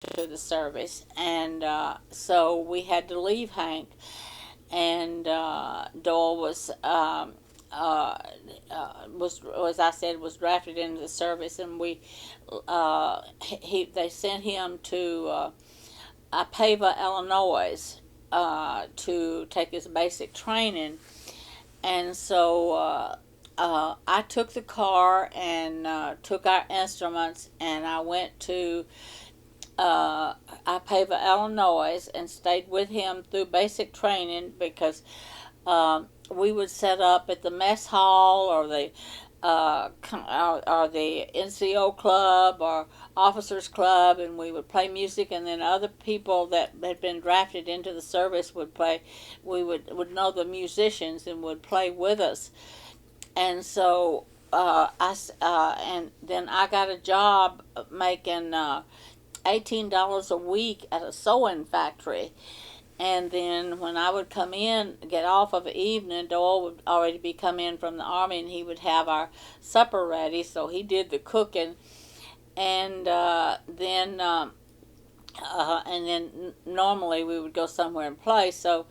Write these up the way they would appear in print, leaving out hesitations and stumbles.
to the service, and so we had to leave Hank, and Doyle was, as I said, was drafted into the service, and they sent him to Ipava, Illinois, to take his basic training, and so I took the car and took our instruments, and I went to Ipava, Illinois, and stayed with him through basic training because we would set up at the mess hall or the NCO club or officers club, and we would play music, and then other people that had been drafted into the service would play. We would know the musicians and would play with us, and so and then I got a job making $18 a week at a sewing factory. And then when I would come in, get off of the evening, Doyle would already be come in from the army, and he would have our supper ready. So he did the cooking, and then normally we would go somewhere and play. So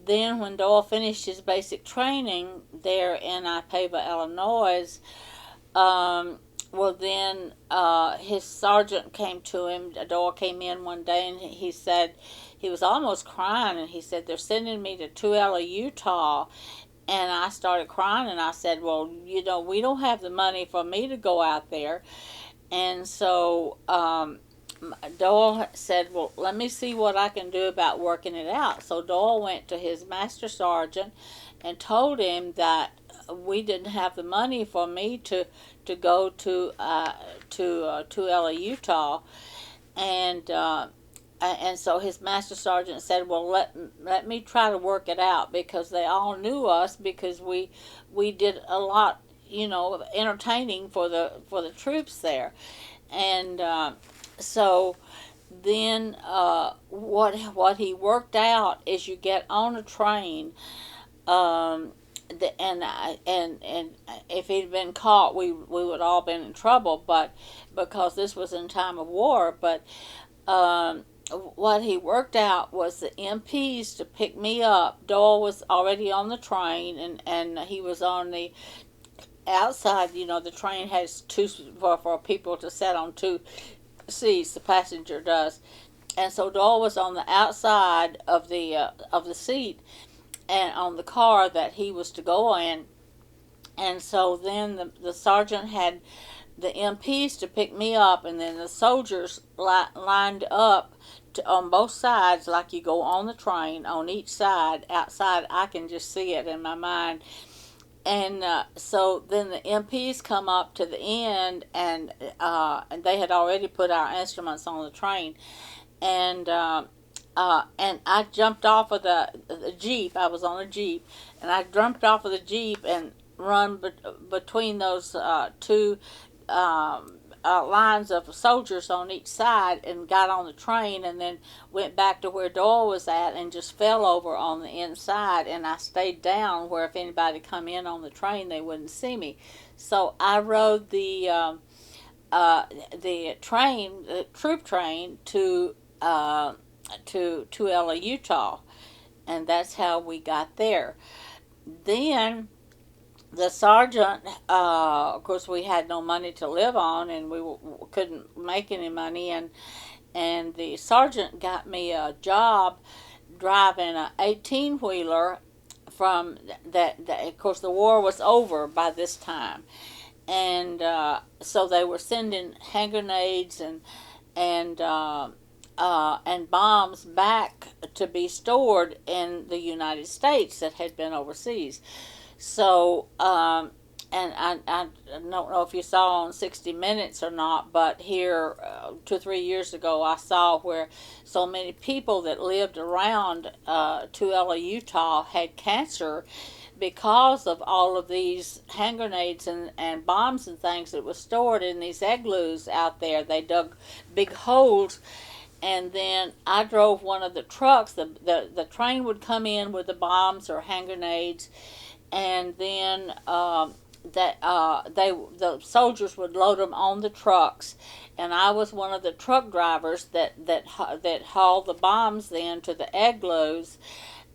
then when Doyle finished his basic training there in Ipava, Illinois, well, then his sergeant came to him. Doyle came in one day, and he said he was almost crying, and he said they're sending me to Tooele, Utah. And I started crying, and I said, well, we don't have the money for me to go out there. And so Doyle said, well, let me see what I can do about working it out. So Doyle went to his master sergeant and told him that we didn't have the money for me to go to Tooele, Utah, and so his master sergeant said, well, let me try to work it out, because they all knew us because we did a lot, of entertaining for the troops there. And so then what he worked out is you get on a train, and if he'd been caught, we would all been in trouble, but because this was in time of war. But what he worked out was the MPs to pick me up. Doyle was already on the train, and he was on the outside. The train has two for people to sit on two seats. The passenger does, and so Doyle was on the outside of the seat, and on the car that he was to go in. And so then the sergeant had the MPs to pick me up, and then the soldiers lined up on both sides, like you go on the train, on each side. Outside, I can just see it in my mind. And so then the MPs come up to the end, and they had already put our instruments on the train. And I jumped off of the Jeep. I was on a Jeep, and I jumped off of the Jeep and run between those two lines of soldiers on each side, and got on the train, and then went back to where Doyle was at and just fell over on the inside, and I stayed down where if anybody come in on the train, they wouldn't see me. So I rode the train, the troop train, to Tooele, Utah, and that's how we got there. Then the sergeant, of course, we had no money to live on, and we couldn't make any money, and the sergeant got me a job driving a 18-wheeler from that. Of course, the war was over by this time, and so they were sending hand grenades and and bombs back to be stored in the United States that had been overseas. So, and I don't know if you saw on 60 Minutes or not, but here 2 or 3 years ago, I saw where so many people that lived around Tooele, Utah, had cancer because of all of these hand grenades and bombs and things that was stored in these igloos out there. They dug big holes, and then I drove one of the trucks. The train would come in with the bombs or hand grenades, and then the soldiers would load them on the trucks, and I was one of the truck drivers that hauled the bombs then to the igloos,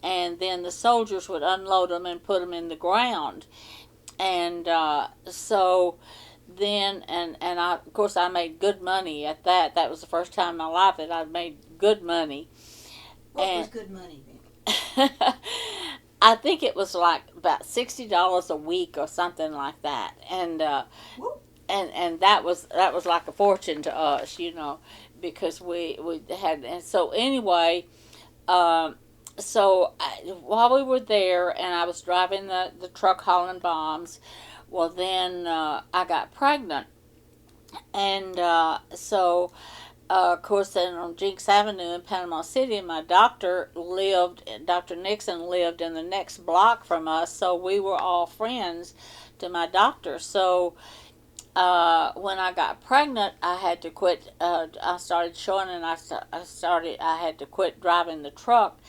and then the soldiers would unload them and put them in the ground. And so then and I, of course, I made good money at that. That was the first time in my life that I made good money. What was good money then? I think it was like about $60 a week or something like that, and that was like a fortune to us, because we had. And so anyway, um, while we were there and I was driving the truck hauling bombs, well then I got pregnant, and of course, then on Jinx Avenue in Panama City, Dr. Nixon lived in the next block from us, so we were all friends to my doctor. So when I got pregnant, I had to quit. I started showing, and I had to quit driving the truck,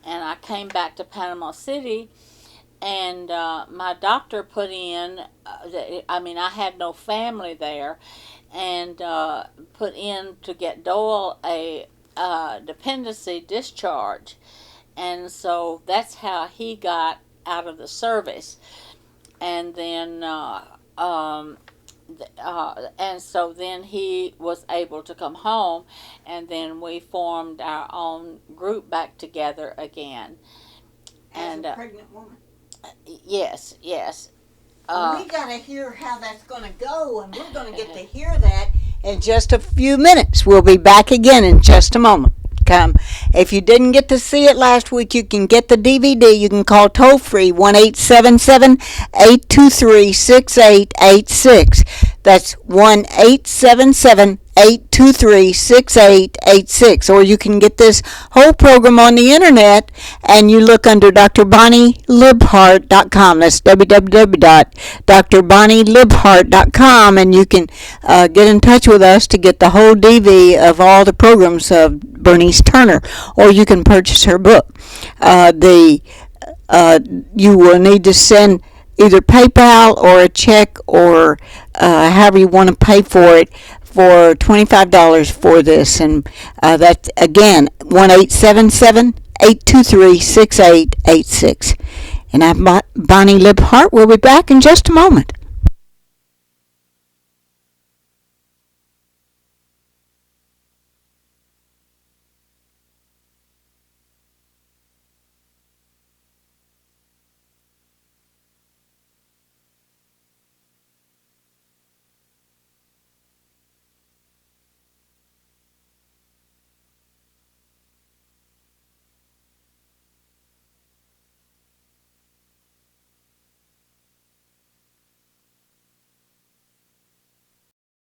and I came back to Panama City, and my doctor put in. I had no family there, and put in to get Doyle a dependency discharge, and so that's how he got out of the service, and then. And so then he was able to come home, and then we formed our own group back together again. As a pregnant woman. Yes, yes. We got to hear how that's going to go, and we're going to get to hear that in just a few minutes. We'll be back again in just a moment. If you didn't get to see it last week, you can get the DVD. You can call toll free 1-877-823-6886. That's 1-877-823-6886. Or you can get this whole program on the internet, and you look under drbonnielibhart.com. That's www.drbonnielibhart.com, and you can get in touch with us to get the whole DVD of all the programs of Bernice Turner, or you can purchase her book. You will need to send either PayPal or a check, or however you want to pay for it, for $25 for this. And that's, again, 1-877-823-6886. And I'm Bonnie Libhart. We'll be back in just a moment.